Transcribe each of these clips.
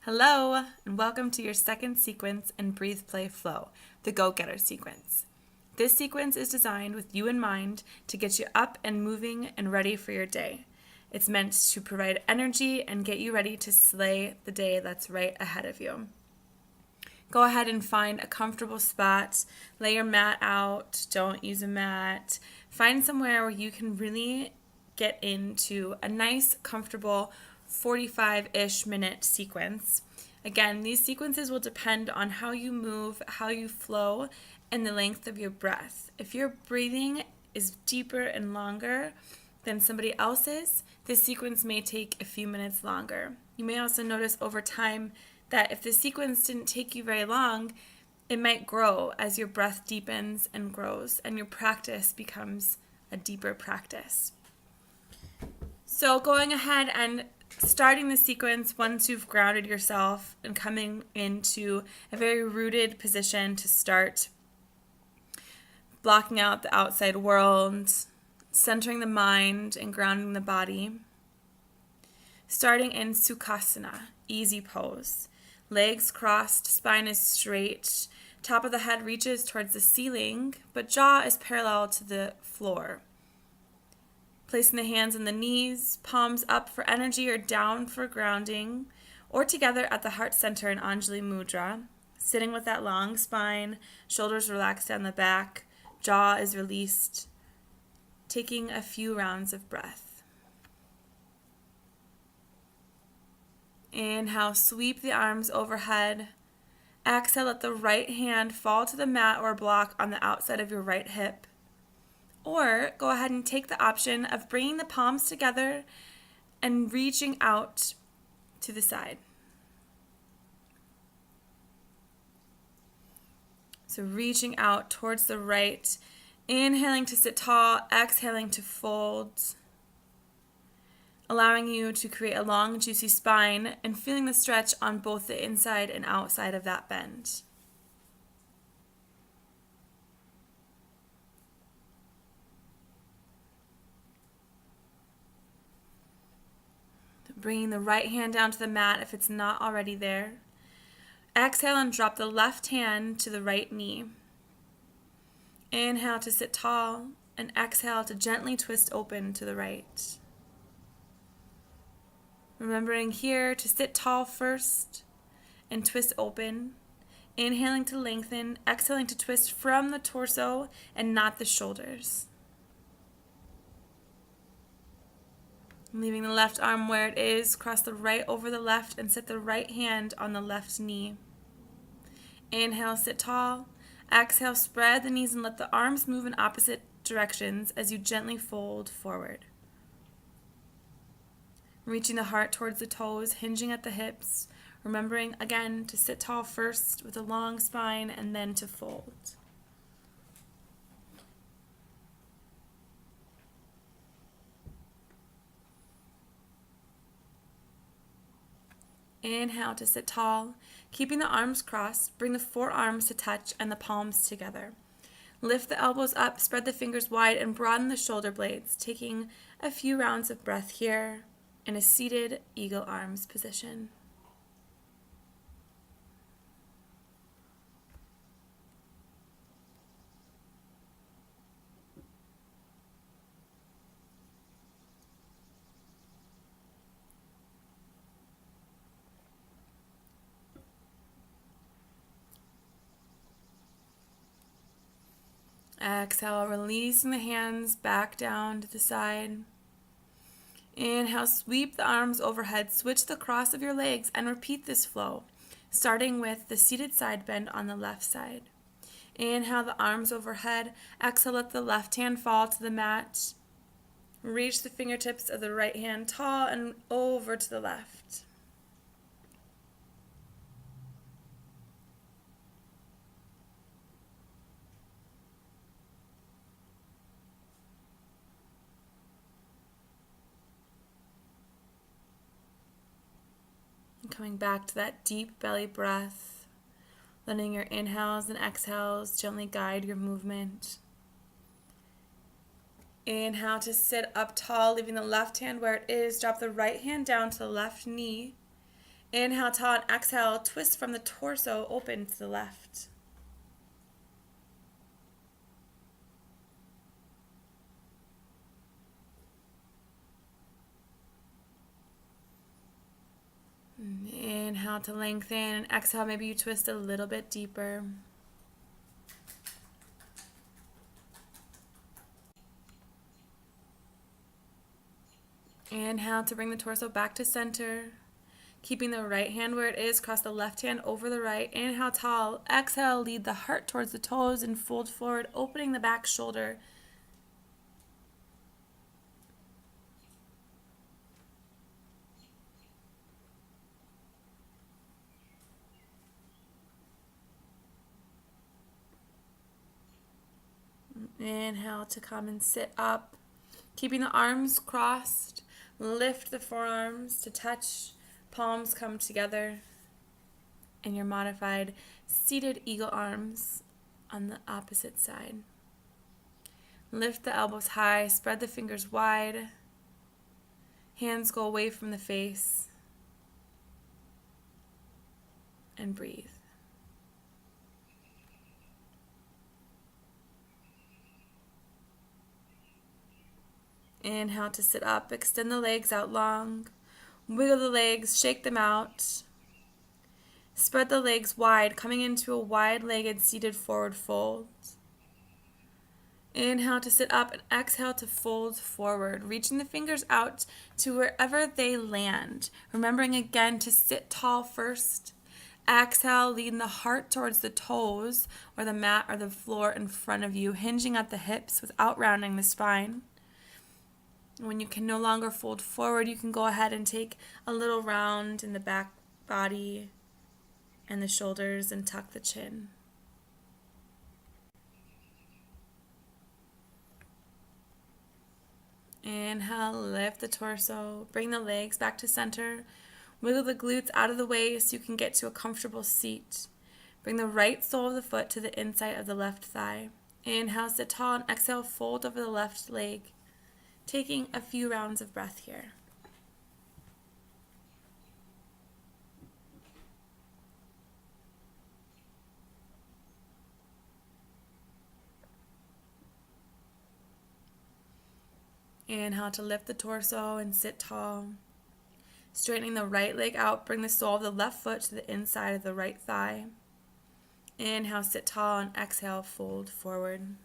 Hello, and welcome to your second sequence in Breathe, Play, Flow, the Go-Getter sequence. This sequence is designed with you in mind to get you up and moving and ready for your day. It's meant to provide energy and get you ready to slay the day that's right ahead of you. Go ahead and find a comfortable spot. Lay your mat out. Don't use a mat. Find somewhere where you can really get into a nice, comfortable 45-ish minute sequence. Again, these sequences will depend on how you move, how you flow, and the length of your breath. If your breathing is deeper and longer than somebody else's, this sequence may take a few minutes longer. You may also notice over time that if the sequence didn't take you very long, it might grow as your breath deepens and grows, and your practice becomes a deeper practice. So going ahead and starting the sequence once you've grounded yourself and coming into a very rooted position to start, blocking out the outside world, centering the mind and grounding the body. Starting in Sukhasana, easy pose. Legs crossed, spine is straight, top of the head reaches towards the ceiling, but jaw is parallel to the floor. Placing the hands on the knees, palms up for energy or down for grounding, or together at the heart center in Anjali Mudra. Sitting with that long spine, shoulders relaxed down the back, jaw is released. Taking a few rounds of breath. Inhale, sweep the arms overhead. Exhale, let the right hand fall to the mat or block on the outside of your right hip. Or go ahead and take the option of bringing the palms together and reaching out to the side. So reaching out towards the right, inhaling to sit tall, exhaling to fold. Allowing you to create a long, juicy spine and feeling the stretch on both the inside and outside of that bend. Bringing the right hand down to the mat if it's not already there. Exhale and drop the left hand to the right knee. Inhale to sit tall and exhale to gently twist open to the right. Remembering here to sit tall first and twist open. Inhaling to lengthen, exhaling to twist from the torso and not the shoulders. Leaving the left arm where it is, cross the right over the left and set the right hand on the left knee. Inhale, sit tall. Exhale, spread the knees and let the arms move in opposite directions as you gently fold forward. Reaching the heart towards the toes, hinging at the hips, remembering again to sit tall first with a long spine and then to fold. Inhale to sit tall, keeping the arms crossed, bring the forearms to touch and the palms together. Lift the elbows up, spread the fingers wide and broaden the shoulder blades, taking a few rounds of breath here. In a seated eagle arms position. Exhale, releasing the hands back down to the side. Inhale, sweep the arms overhead, switch the cross of your legs, and repeat this flow, starting with the seated side bend on the left side. Inhale, the arms overhead. Exhale, let the left hand fall to the mat. Reach the fingertips of the right hand tall and over to the left. Coming back to that deep belly breath, letting your inhales and exhales gently guide your movement. Inhale to sit up tall, leaving the left hand where it is. Drop the right hand down to the left knee. Inhale, tall, and exhale, twist from the torso open to the left. Inhale to lengthen, and exhale, maybe you twist a little bit deeper. Inhale to bring the torso back to center. Keeping the right hand where it is, cross the left hand over the right. Inhale, tall. Exhale, lead the heart towards the toes and fold forward, opening the back shoulder. Inhale to come and sit up. Keeping the arms crossed, lift the forearms to touch. Palms come together. And your modified seated eagle arms on the opposite side. Lift the elbows high, spread the fingers wide. Hands go away from the face. And breathe. Inhale to sit up, extend the legs out long. Wiggle the legs, shake them out. Spread the legs wide, coming into a wide-legged seated forward fold. Inhale to sit up and exhale to fold forward, reaching the fingers out to wherever they land. Remembering again to sit tall first. Exhale, leading the heart towards the toes or the mat or the floor in front of you, hinging at the hips without rounding the spine. When you can no longer fold forward, you can go ahead and take a little round in the back body and the shoulders and tuck the chin. Inhale, lift the torso, bring the legs back to center. Wiggle the glutes out of the way so you can get to a comfortable seat. Bring the right sole of the foot to the inside of the left thigh. Inhale, sit tall, and exhale, fold over the left leg. Taking a few rounds of breath here. Inhale to lift the torso and sit tall. Straightening the right leg out, bring the sole of the left foot to the inside of the right thigh. Inhale, sit tall, and exhale, fold forward.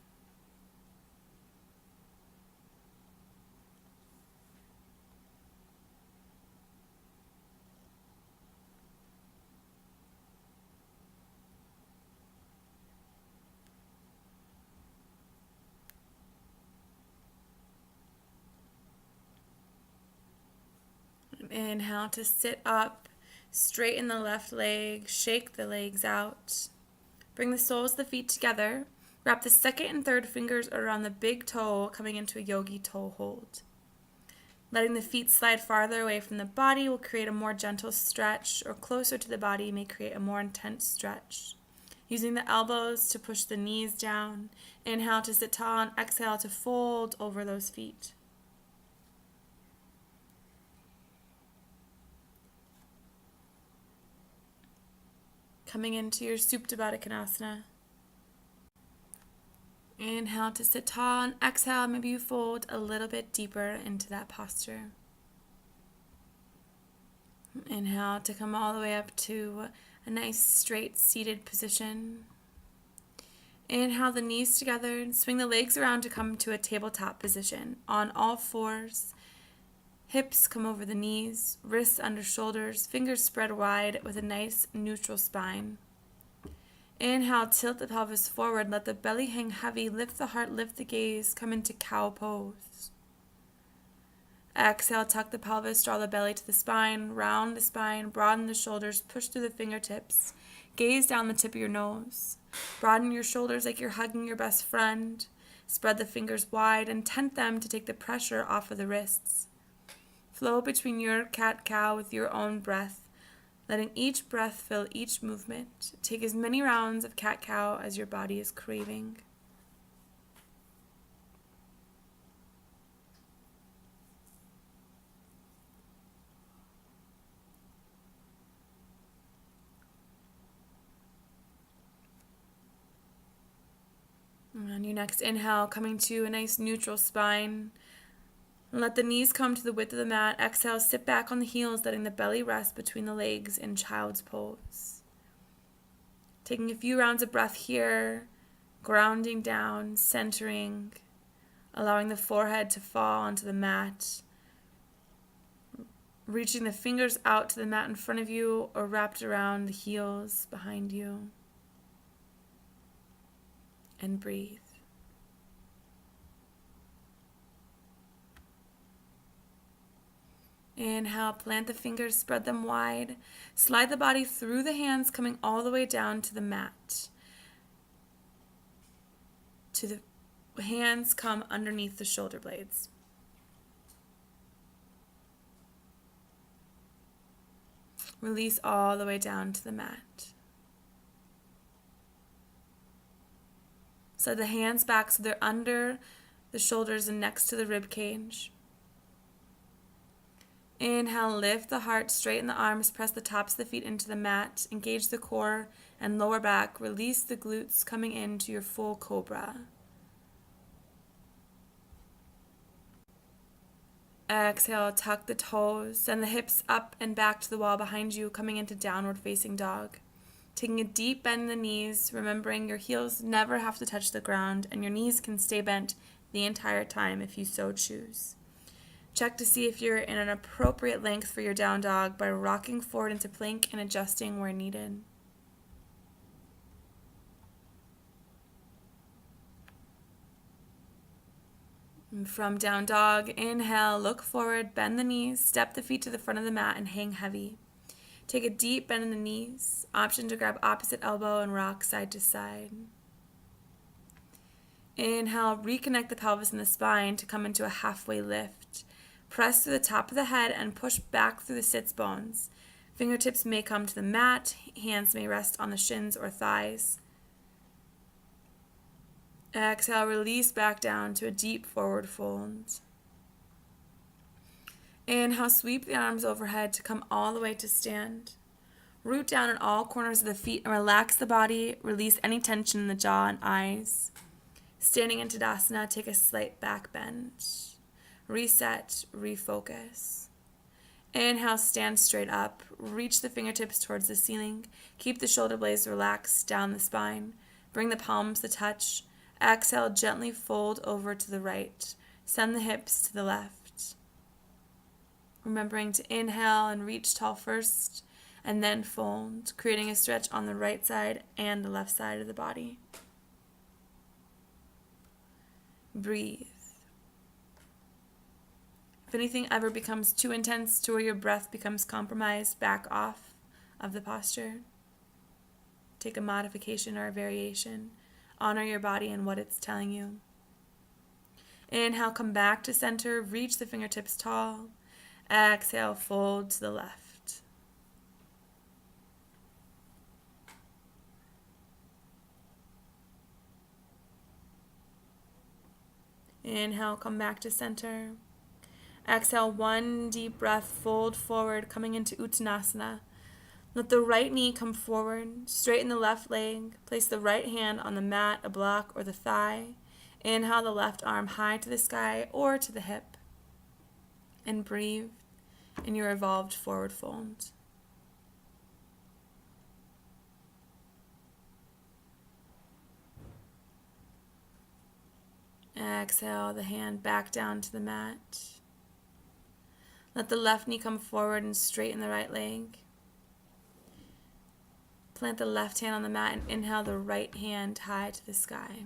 Inhale to sit up, straighten the left leg, shake the legs out. Bring the soles of the feet together. Wrap the second and third fingers around the big toe, coming into a yogi toe hold. Letting the feet slide farther away from the body will create a more gentle stretch, or closer to the body may create a more intense stretch. Using the elbows to push the knees down. Inhale to sit tall and exhale to fold over those feet. Coming into your Supta Baddha Konasana. Inhale to sit tall and exhale, maybe you fold a little bit deeper into that posture. Inhale to come all the way up to a nice straight seated position. Inhale the knees together and swing the legs around to come to a tabletop position. On all fours, hips come over the knees, wrists under shoulders, fingers spread wide with a nice neutral spine. Inhale, tilt the pelvis forward, let the belly hang heavy, lift the heart, lift the gaze, come into cow pose. Exhale, tuck the pelvis, draw the belly to the spine, round the spine, broaden the shoulders, push through the fingertips, gaze down the tip of your nose. Broaden your shoulders like you're hugging your best friend. Spread the fingers wide and tent them to take the pressure off of the wrists. Flow between your cat-cow with your own breath, letting each breath fill each movement. Take as many rounds of cat-cow as your body is craving. Your next inhale, coming to a nice neutral spine. And let the knees come to the width of the mat. Exhale, sit back on the heels, letting the belly rest between the legs in child's pose. Taking a few rounds of breath here, grounding down, centering, allowing the forehead to fall onto the mat. Reaching the fingers out to the mat in front of you or wrapped around the heels behind you. And breathe. Inhale, plant the fingers, spread them wide. Slide the body through the hands, coming all the way down to the mat. To the hands come underneath the shoulder blades. Release all the way down to the mat. Slide the hands back so they're under the shoulders and next to the rib cage. Inhale, lift the heart, straighten the arms, press the tops of the feet into the mat, engage the core and lower back, release the glutes coming into your full cobra. Exhale, tuck the toes, send the hips up and back to the wall behind you, coming into downward facing dog. Taking a deep bend in the knees, remembering your heels never have to touch the ground and your knees can stay bent the entire time if you so choose. Check to see if you're in an appropriate length for your down dog by rocking forward into plank and adjusting where needed. And from down dog, inhale, look forward, bend the knees, step the feet to the front of the mat and hang heavy. Take a deep bend in the knees, option to grab opposite elbow and rock side to side. Inhale, reconnect the pelvis and the spine to come into a halfway lift. Press through the top of the head and push back through the sits bones. Fingertips may come to the mat, hands may rest on the shins or thighs. Exhale, release back down to a deep forward fold. Inhale, sweep the arms overhead to come all the way to stand. Root down in all corners of the feet and relax the body. Release any tension in the jaw and eyes. Standing in Tadasana, take a slight back bend. Reset, refocus. Inhale, stand straight up. Reach the fingertips towards the ceiling. Keep the shoulder blades relaxed down the spine. Bring the palms to touch. Exhale, gently fold over to the right. Send the hips to the left. Remembering to inhale and reach tall first, and then fold, creating a stretch on the right side and the left side of the body. Breathe. If anything ever becomes too intense to where your breath becomes compromised, back off of the posture. Take a modification or a variation. Honor your body and what it's telling you. Inhale, come back to center, reach the fingertips tall. Exhale, fold to the left. Inhale, come back to center. Exhale, one deep breath, fold forward, coming into Uttanasana. Let the right knee come forward, straighten the left leg, place the right hand on the mat, a block, or the thigh. Inhale the left arm high to the sky or to the hip. And breathe in your evolved forward fold. Exhale the hand back down to the mat. Let the left knee come forward and straighten the right leg. Plant the left hand on the mat and inhale the right hand high to the sky.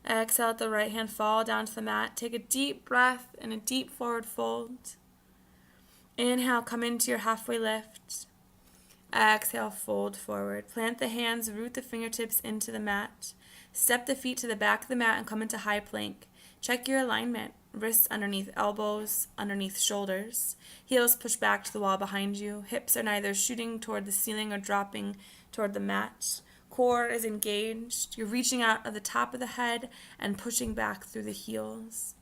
Exhale, let the right hand fall down to the mat. Take a deep breath and a deep forward fold. Inhale, come into your halfway lift. Exhale, fold forward. Plant the hands, root the fingertips into the mat. Step the feet to the back of the mat and come into high plank. Check your alignment. Wrists underneath elbows, underneath shoulders. Heels push back to the wall behind you. Hips are neither shooting toward the ceiling or dropping toward the mat. Core is engaged. You're reaching out at the top of the head and pushing back through the heels.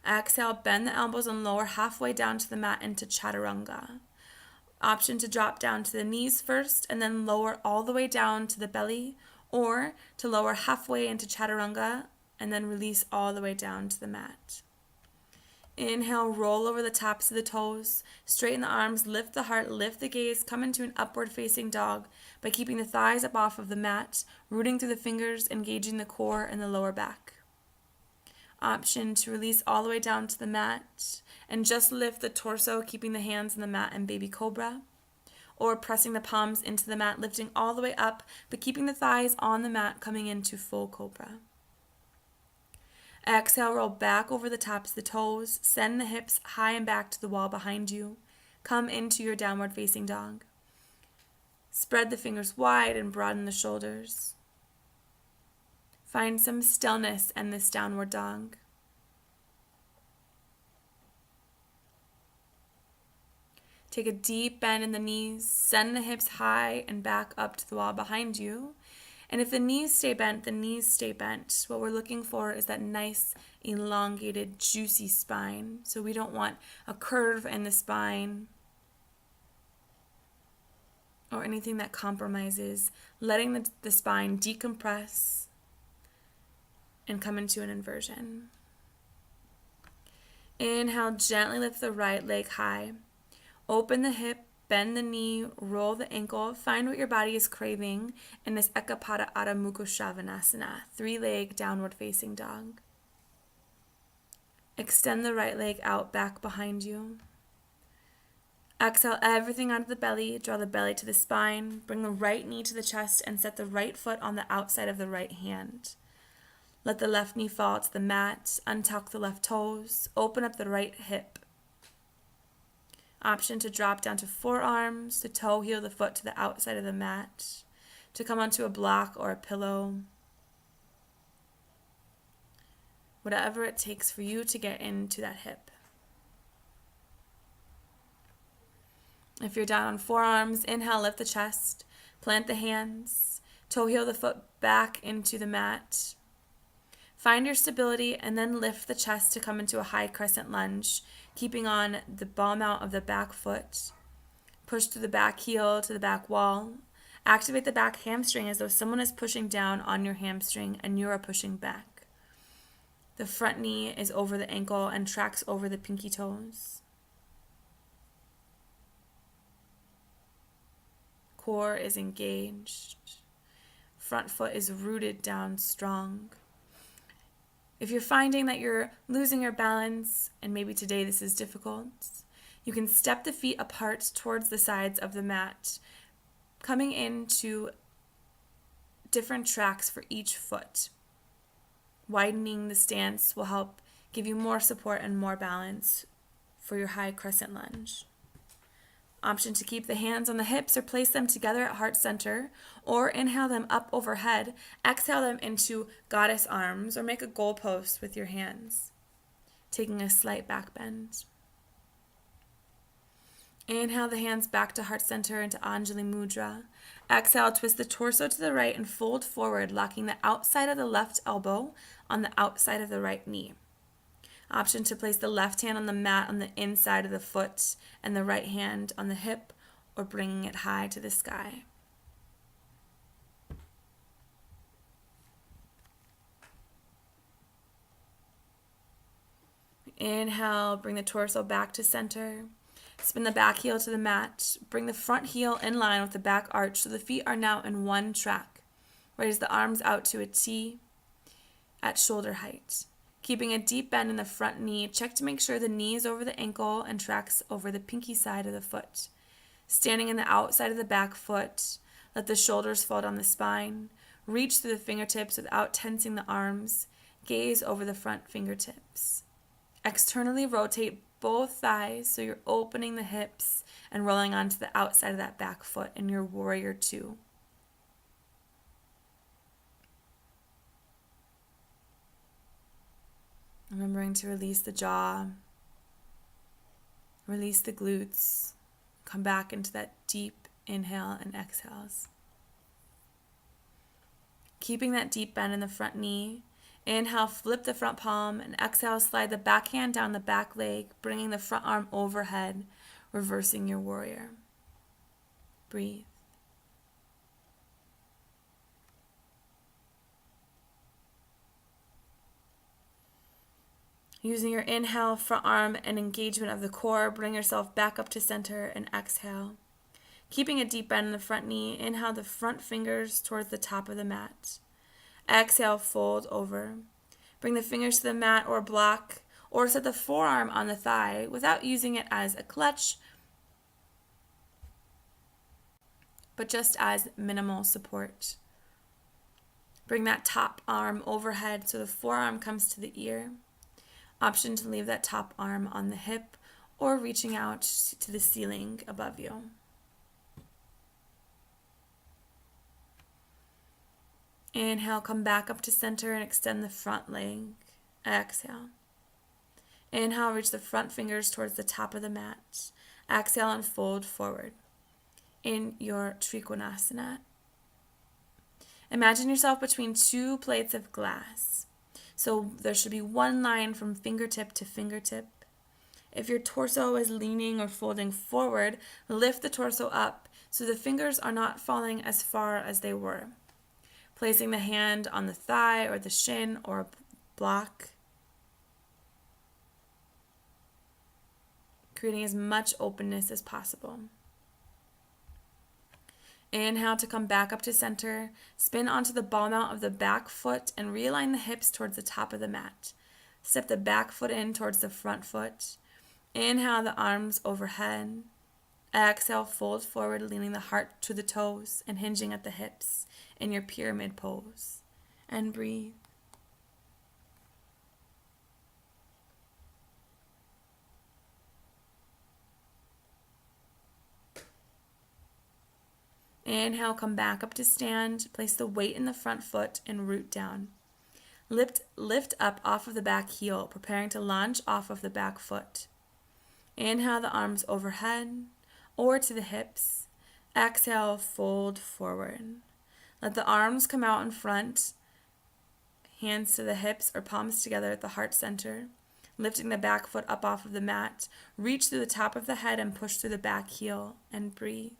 Exhale, bend the elbows and lower halfway down to the mat into chaturanga. Option to drop down to the knees first and then lower all the way down to the belly, or to lower halfway into chaturanga and then release all the way down to the mat. Inhale, roll over the tops of the toes, straighten the arms, lift the heart, lift the gaze, come into an upward facing dog by keeping the thighs up off of the mat, rooting through the fingers, engaging the core and the lower back. Option to release all the way down to the mat and just lift the torso, keeping the hands in the mat in baby cobra, or pressing the palms into the mat, lifting all the way up, but keeping the thighs on the mat, coming into full cobra. Exhale, roll back over the tops of the toes, send the hips high and back to the wall behind you. Come into your downward facing dog. Spread the fingers wide and broaden the shoulders. Find some stillness in this downward dog. Take a deep bend in the knees, send the hips high and back up to the wall behind you. And if the knees stay bent, the knees stay bent. What we're looking for is that nice, elongated, juicy spine. So we don't want a curve in the spine or anything that compromises. Letting the spine decompress and come into an inversion. Inhale, gently lift the right leg high. Open the hip. Bend the knee, roll the ankle, find what your body is craving in this Ekapada Adho Mukha Svanasana, 3-leg downward facing dog. Extend the right leg out back behind you. Exhale everything out of the belly, draw the belly to the spine, bring the right knee to the chest and set the right foot on the outside of the right hand. Let the left knee fall to the mat, untuck the left toes, open up the right hip. Option to drop down to forearms, to toe heel the foot to the outside of the mat, to come onto a block or a pillow. Whatever it takes for you to get into that hip. If you're down on forearms, inhale, lift the chest, plant the hands, toe heel the foot back into the mat. Find your stability and then lift the chest to come into a high crescent lunge, keeping on the ball mount of the back foot. Push through the back heel to the back wall. Activate the back hamstring as though someone is pushing down on your hamstring and you are pushing back. The front knee is over the ankle and tracks over the pinky toes. Core is engaged. Front foot is rooted down strong. If you're finding that you're losing your balance, and maybe today this is difficult, you can step the feet apart towards the sides of the mat, coming into different tracks for each foot. Widening the stance will help give you more support and more balance for your high crescent lunge. Option to keep the hands on the hips or place them together at heart center, or inhale them up overhead, exhale them into goddess arms, or make a goalpost with your hands, taking a slight back bend. Inhale the hands back to heart center into Anjali Mudra. Exhale, twist the torso to the right and fold forward, locking the outside of the left elbow on the outside of the right knee. Option to place the left hand on the mat on the inside of the foot and the right hand on the hip, or bringing it high to the sky. Inhale, bring the torso back to center. Spin the back heel to the mat. Bring the front heel in line with the back arch so the feet are now in one track. Raise the arms out to a T at shoulder height. Keeping a deep bend in the front knee, check to make sure the knee is over the ankle and tracks over the pinky side of the foot. Standing in the outside of the back foot, let the shoulders fall down the spine. Reach through the fingertips without tensing the arms. Gaze over the front fingertips. Externally rotate both thighs so you're opening the hips and rolling onto the outside of that back foot in your warrior two. Remembering to release the jaw, release the glutes, come back into that deep inhale and exhales. Keeping that deep bend in the front knee, Inhale, flip the front palm, and exhale, slide the back hand down the back leg, bringing the front arm overhead, reversing your warrior. Breathe. Using your inhale, front arm, and engagement of the core, bring yourself back up to center and exhale. Keeping a deep bend in the front knee, inhale the front fingers towards the top of the mat. Exhale, fold over. Bring the fingers to the mat or block, or set the forearm on the thigh without using it as a clutch, but just as minimal support. Bring that top arm overhead so the forearm comes to the ear. Option to leave that top arm on the hip or reaching out to the ceiling above you. Inhale, come back up to center and extend the front leg. Exhale. Inhale, reach the front fingers towards the top of the mat. Exhale and fold forward in your Trikonasana. Imagine yourself between two plates of glass. So there should be one line from fingertip to fingertip. If your torso is leaning or folding forward, lift the torso up so the fingers are not falling as far as they were. Placing the hand on the thigh or the shin or block. Creating as much openness as possible. Inhale to come back up to center. Spin onto the ball mount of the back foot and realign the hips towards the top of the mat. Step the back foot in towards the front foot. Inhale the arms overhead. Exhale, fold forward, leaning the heart to the toes and hinging at the hips in your pyramid pose. And breathe. Inhale, come back up to stand. Place the weight in the front foot and root down. Lift up off of the back heel, preparing to launch off of the back foot. Inhale the arms overhead or to the hips. Exhale, fold forward. Let the arms come out in front, hands to the hips or palms together at the heart center. Lifting the back foot up off of the mat. Reach through the top of the head and push through the back heel and breathe.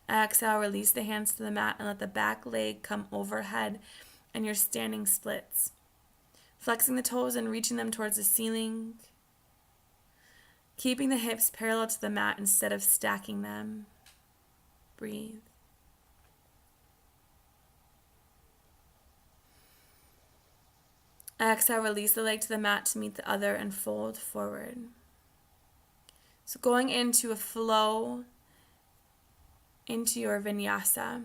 Exhale, release the hands to the mat and let the back leg come overhead and your standing splits. Flexing the toes and reaching them towards the ceiling. Keeping the hips parallel to the mat instead of stacking them. Breathe. Exhale, release the leg to the mat to meet the other and fold forward. So going into a flow into your vinyasa.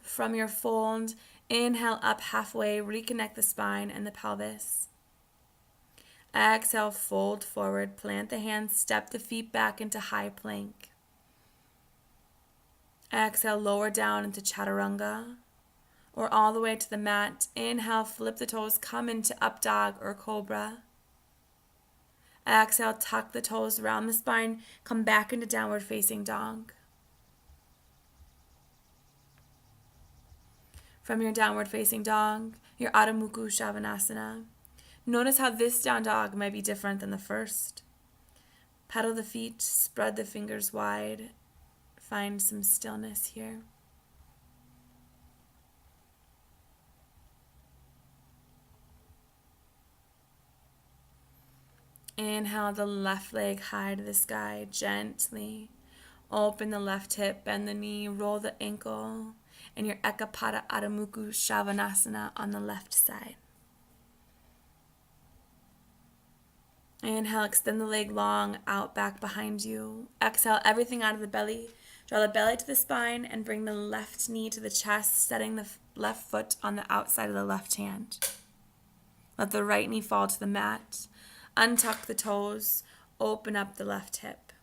From your fold, inhale up halfway, reconnect the spine and the pelvis. Exhale, fold forward, plant the hands, step the feet back into high plank. Exhale, lower down into chaturanga or all the way to the mat. Inhale, flip the toes, come into up dog or cobra. Exhale, tuck the toes around the spine, come back into downward facing dog. From your downward facing dog, your Adho Mukha Svanasana. Notice how this down dog might be different than the first. Pedal the feet, spread the fingers wide. Find some stillness here. Inhale the left leg high to the sky, gently. Open the left hip, bend the knee, roll the ankle, and your Ekapada Adho Mukha Svanasana on the left side. Inhale, extend the leg long, out, back behind you. Exhale, everything out of the belly. Draw the belly to the spine and bring the left knee to the chest, setting the left foot on the outside of the left hand. Let the right knee fall to the mat. Untuck the toes, open up the left hip.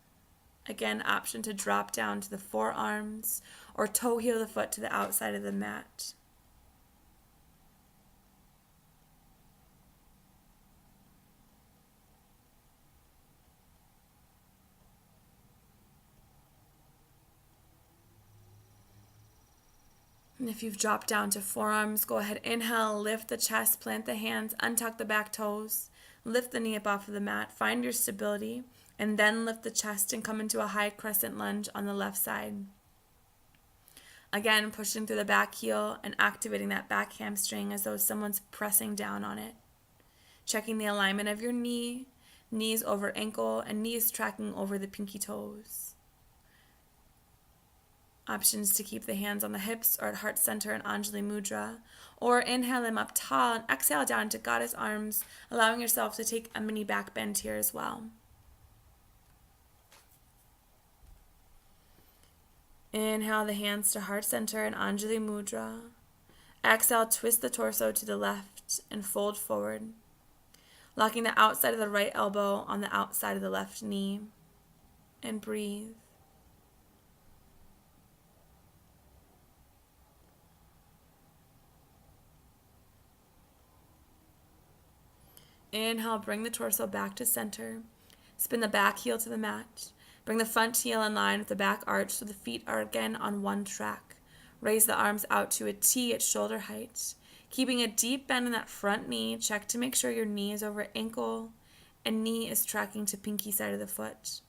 Again, option to drop down to the forearms or toe heel the foot to the outside of the mat. And if you've dropped down to forearms, go ahead, inhale, lift the chest, plant the hands, untuck the back toes, lift the knee up off of the mat, find your stability, and then lift the chest and come into a high crescent lunge on the left side. Again, pushing through the back heel and activating that back hamstring as though someone's pressing down on it. Checking the alignment of your knee, knees over ankle, and knees tracking over the pinky toes. Options to keep the hands on the hips or at heart center in Anjali Mudra, or inhale them up tall and exhale down to goddess arms, allowing yourself to take a mini back bend here as well. Inhale the hands to heart center in Anjali Mudra. Exhale, twist the torso to the left and fold forward, locking the outside of the right elbow on the outside of the left knee, and breathe. Inhale, bring the torso back to center. Spin the back heel to the mat. Bring the front heel in line with the back arch so the feet are again on one track. Raise the arms out to a T at shoulder height. Keeping a deep bend in that front knee, check to make sure your knee is over ankle and knee is tracking to pinky side of the foot.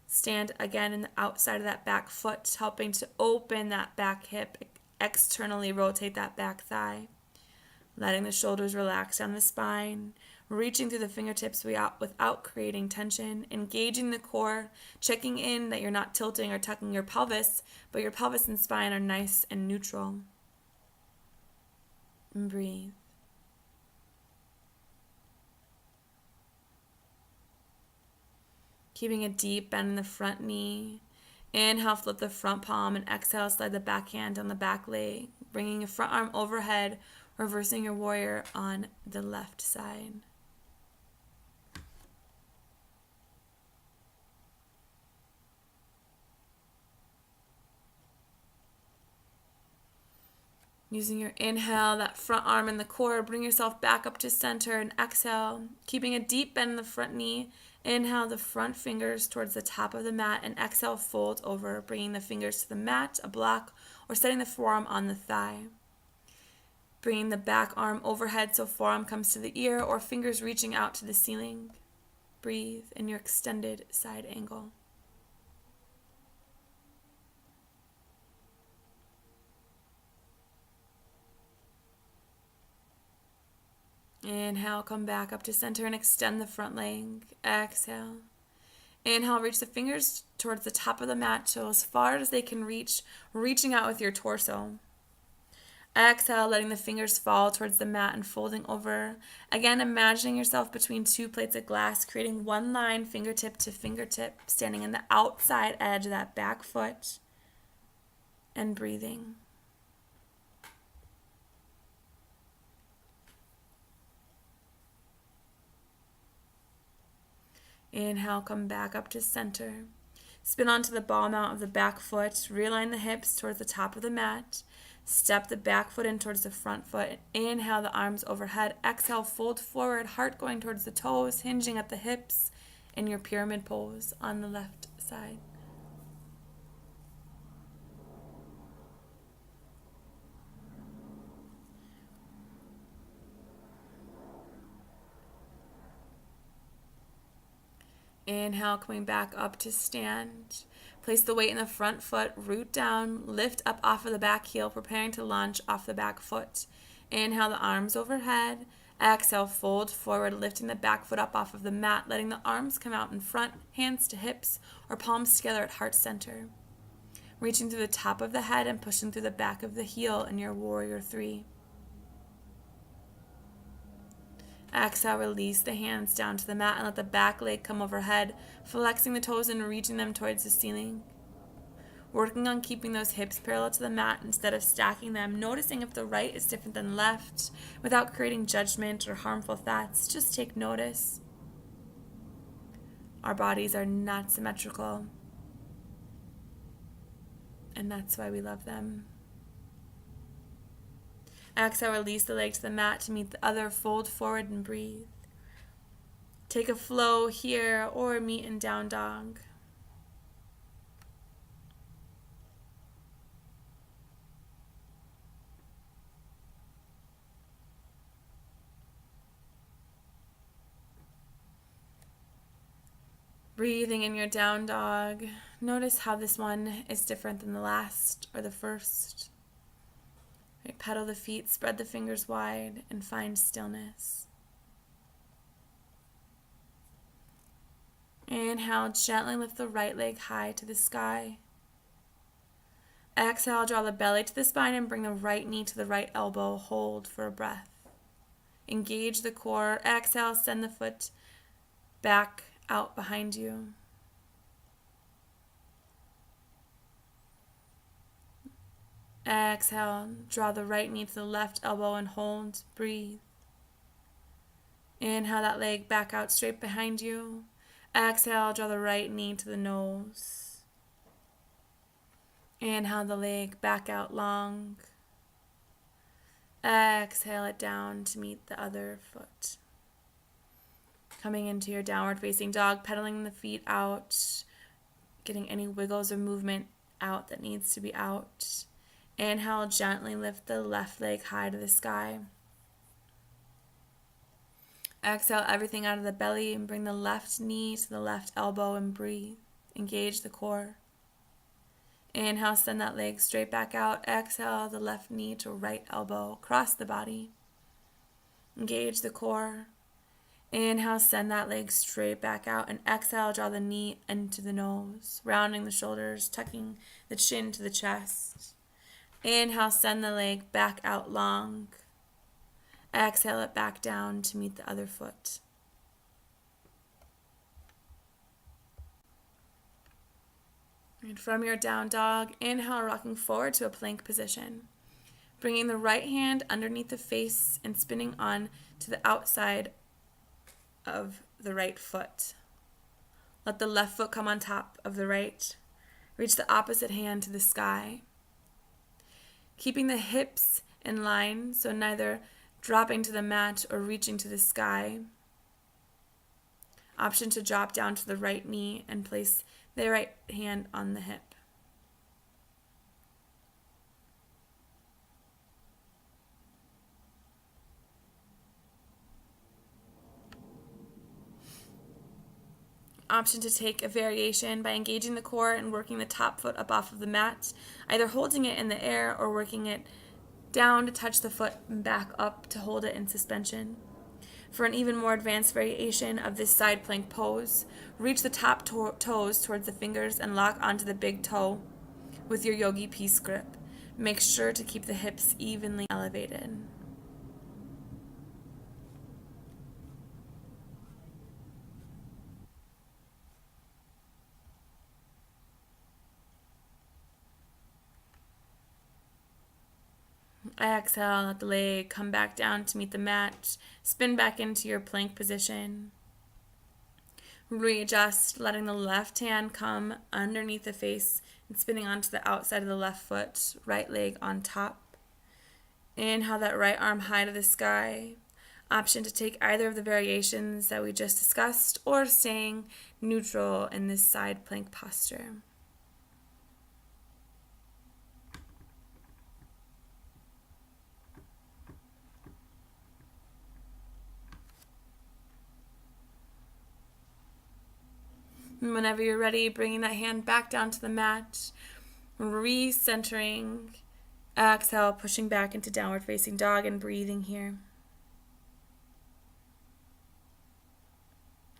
Stand again in the outside of that back foot, helping to open that back hip, externally rotate that back thigh. Letting the shoulders relax down the spine, reaching through the fingertips without creating tension, engaging the core, checking in that you're not tilting or tucking your pelvis, but your pelvis and spine are nice and neutral. And breathe. Keeping a deep bend in the front knee. Inhale, flip the front palm, and exhale, slide the back hand on the back leg, bringing your front arm overhead, reversing your warrior on the left side. Using your inhale, that front arm in the core, bring yourself back up to center and exhale, keeping a deep bend in the front knee. Inhale the front fingers towards the top of the mat and exhale, fold over, bringing the fingers to the mat, a block, or setting the forearm on the thigh. Bringing the back arm overhead so forearm comes to the ear or fingers reaching out to the ceiling. Breathe in your extended side angle. Inhale, come back up to center and extend the front leg. Exhale. Inhale, reach the fingers towards the top of the mat so as far as they can reach, reaching out with your torso. Exhale, letting the fingers fall towards the mat and folding over. Again, imagining yourself between two plates of glass, creating one line fingertip to fingertip, standing in the outside edge of that back foot and breathing. Inhale, come back up to center. Spin onto the ball mount of the back foot. Realign the hips towards the top of the mat. Step the back foot in towards the front foot. Inhale the arms overhead. Exhale, fold forward, heart going towards the toes, hinging at the hips in your pyramid pose on the left side. Inhale, coming back up to stand. Place the weight in the front foot, root down, lift up off of the back heel, preparing to launch off the back foot. Inhale the arms overhead. Exhale, fold forward, lifting the back foot up off of the mat, letting the arms come out in front, hands to hips, or palms together at heart center. Reaching through the top of the head and pushing through the back of the heel in your warrior three. Exhale, release the hands down to the mat and let the back leg come overhead, flexing the toes and reaching them towards the ceiling. Working on keeping those hips parallel to the mat instead of stacking them, noticing if the right is different than left, without creating judgment or harmful thoughts. Just take notice. Our bodies are not symmetrical, and that's why we love them. Exhale, release the leg to the mat to meet the other, fold forward and breathe. Take a flow here or meet in down dog. Breathing in your down dog. Notice how this one is different than the last or the first. Right, pedal the feet, spread the fingers wide, and find stillness. Inhale, gently lift the right leg high to the sky. Exhale, draw the belly to the spine and bring the right knee to the right elbow. Hold for a breath. Engage the core. Exhale, send the foot back out behind you. Exhale, draw the right knee to the left elbow and hold. Breathe. Inhale that leg back out straight behind you. Exhale, draw the right knee to the nose. Inhale the leg back out long. Exhale it down to meet the other foot. Coming into your downward facing dog, pedaling the feet out, getting any wiggles or movement out that needs to be out. Inhale, gently lift the left leg high to the sky. Exhale everything out of the belly and bring the left knee to the left elbow and breathe. Engage the core. Inhale, send that leg straight back out. Exhale, the left knee to right elbow, across the body. Engage the core. Inhale, send that leg straight back out. And exhale, draw the knee into the nose, rounding the shoulders, tucking the chin to the chest. Inhale, send the leg back out long. Exhale it back down to meet the other foot. And from your down dog, inhale, rocking forward to a plank position. Bringing the right hand underneath the face and spinning on to the outside of the right foot. Let the left foot come on top of the right. Reach the opposite hand to the sky. Keeping the hips in line, so neither dropping to the mat or reaching to the sky. Option to drop down to the right knee and place the right hand on the hip. Option to take a variation by engaging the core and working the top foot up off of the mat, either holding it in the air or working it down to touch the foot and back up to hold it in suspension. For an even more advanced variation of this side plank pose, reach the top toes towards the fingers and lock onto the big toe with your yogi peace grip. Make sure to keep the hips evenly elevated. Exhale, let the leg come back down to meet the mat. Spin back into your plank position. Readjust, letting the left hand come underneath the face and spinning onto the outside of the left foot, right leg on top. Inhale that right arm high to the sky. Option to take either of the variations that we just discussed or staying neutral in this side plank posture. And whenever you're ready, bringing that hand back down to the mat, recentering. Exhale, pushing back into downward facing dog and breathing here.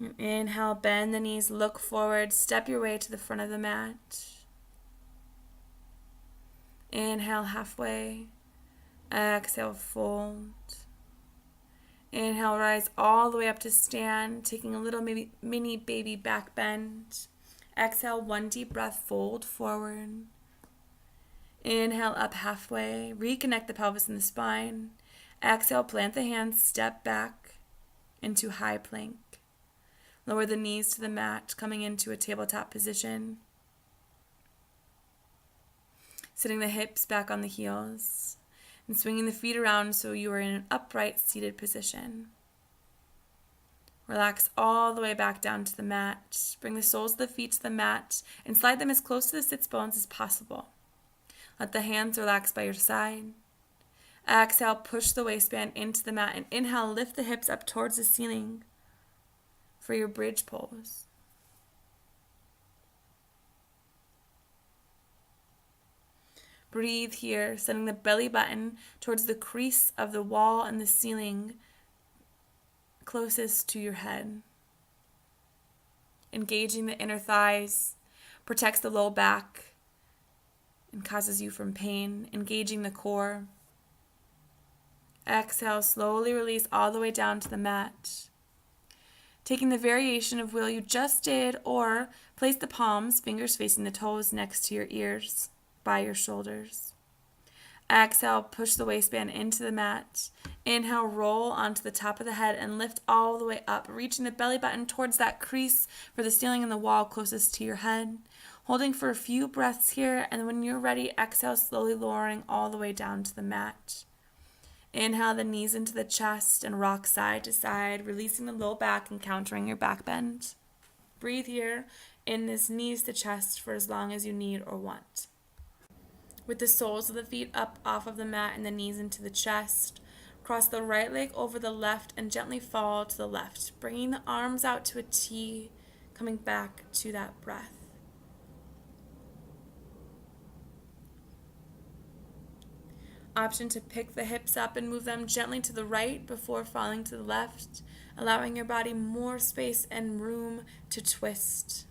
And inhale, bend the knees, look forward, step your way to the front of the mat. Inhale, halfway. Exhale, fold. Inhale, rise all the way up to stand, taking a little mini baby back bend. Exhale, one deep breath, fold forward. Inhale, up halfway, reconnect the pelvis and the spine. Exhale, plant the hands, step back into high plank. Lower the knees to the mat, coming into a tabletop position. Sitting the hips back on the heels. And swinging the feet around so you are in an upright seated position. Relax all the way back down to the mat. Bring the soles of the feet to the mat and slide them as close to the sits bones as possible. Let the hands relax by your side. Exhale, push the waistband into the mat and inhale, lift the hips up towards the ceiling for your bridge pose. Breathe here, sending the belly button towards the crease of the wall and the ceiling closest to your head. Engaging the inner thighs, protects the low back and causes you from pain. Engaging the core. Exhale, slowly release all the way down to the mat. Taking the variation of wheel you just did, or place the palms, fingers facing the toes, next to your ears, by your shoulders. Exhale, push the waistband into the mat. Inhale, roll onto the top of the head and lift all the way up, reaching the belly button towards that crease for the ceiling and the wall closest to your head. Holding for a few breaths here, and when you're ready, exhale, slowly lowering all the way down to the mat. Inhale the knees into the chest and rock side to side, releasing the low back and countering your back bend. Breathe here in this knees to chest for as long as you need or want. With the soles of the feet up off of the mat and the knees into the chest, cross the right leg over the left and gently fall to the left, bringing the arms out to a T, coming back to that breath. Option to pick the hips up and move them gently to the right before falling to the left, allowing your body more space and room to twist.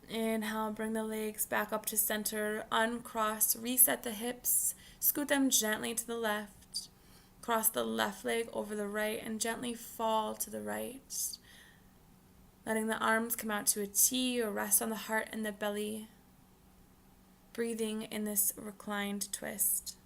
Inhale, bring the legs back up to center, uncross, reset the hips, scoot them gently to the left, cross the left leg over the right and gently fall to the right, letting the arms come out to a T or rest on the heart and the belly, breathing in this reclined twist.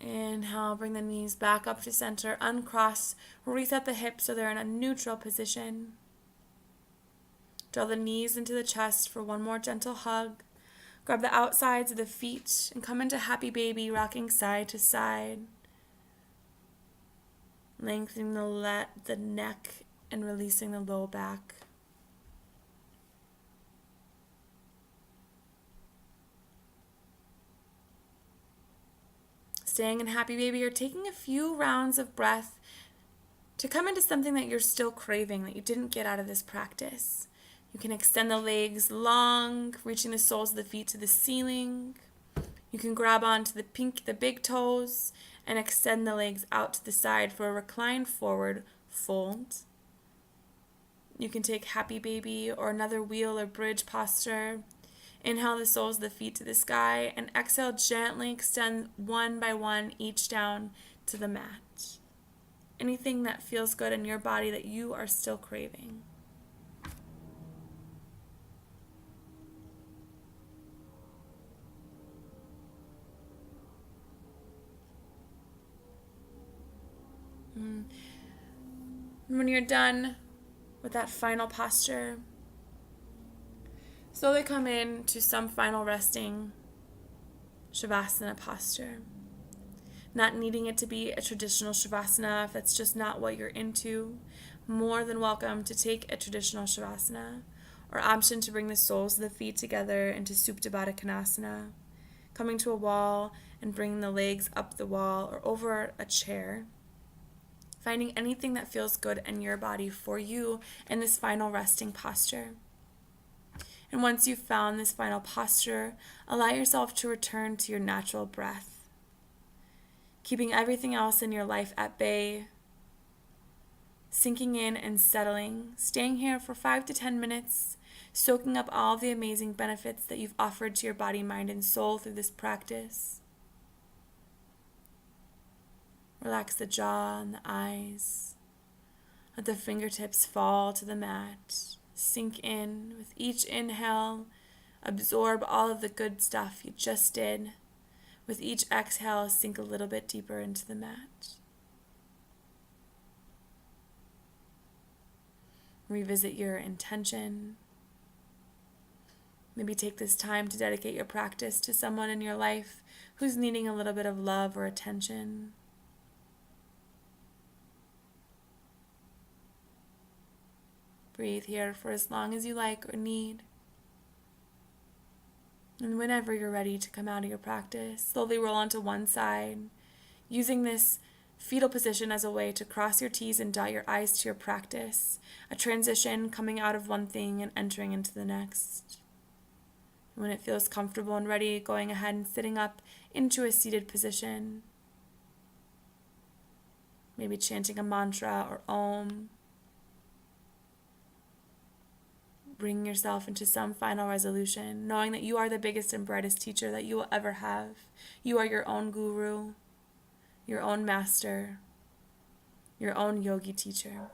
Inhale, bring the knees back up to center, uncross, reset the hips so they're in a neutral position. Draw the knees into the chest for one more gentle hug. Grab the outsides of the feet and come into happy baby, rocking side to side. Lengthening the neck and releasing the low back. Staying in happy baby, you're taking a few rounds of breath to come into something that you're still craving, that you didn't get out of this practice. You can extend the legs long, reaching the soles of the feet to the ceiling. You can grab onto the big toes and extend the legs out to the side for a reclined forward fold. You can take happy baby or another wheel or bridge posture. Inhale the soles of the feet to the sky and exhale, gently extend one by one each down to the mat. Anything that feels good in your body that you are still craving. When you're done with that final posture, slowly come in to some final resting Shavasana posture. Not needing it to be a traditional Shavasana if that's just not what you're into. More than welcome to take a traditional Shavasana, or option to bring the soles of the feet together into Supta Baddha Konasana, coming to a wall and bringing the legs up the wall or over a chair. Finding anything that feels good in your body for you in this final resting posture. And once you've found this final posture, allow yourself to return to your natural breath, keeping everything else in your life at bay, sinking in and settling, staying here for 5 to 10 minutes, soaking up all the amazing benefits that you've offered to your body, mind, and soul through this practice. Relax the jaw and the eyes. Let the fingertips fall to the mat. Sink in with each inhale. Absorb all of the good stuff you just did. With each exhale, sink a little bit deeper into the mat. Revisit your intention. Maybe take this time to dedicate your practice to someone in your life who's needing a little bit of love or attention. Breathe here for as long as you like or need. And whenever you're ready to come out of your practice, slowly roll onto one side, using this fetal position as a way to cross your T's and dot your I's to your practice, a transition coming out of one thing and entering into the next. When it feels comfortable and ready, going ahead and sitting up into a seated position. Maybe chanting a mantra or Om. Bringing yourself into some final resolution, knowing that you are the biggest and brightest teacher that you will ever have. You are your own guru, your own master, your own yogi teacher.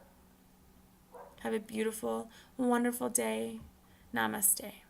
Have a beautiful, wonderful day. Namaste.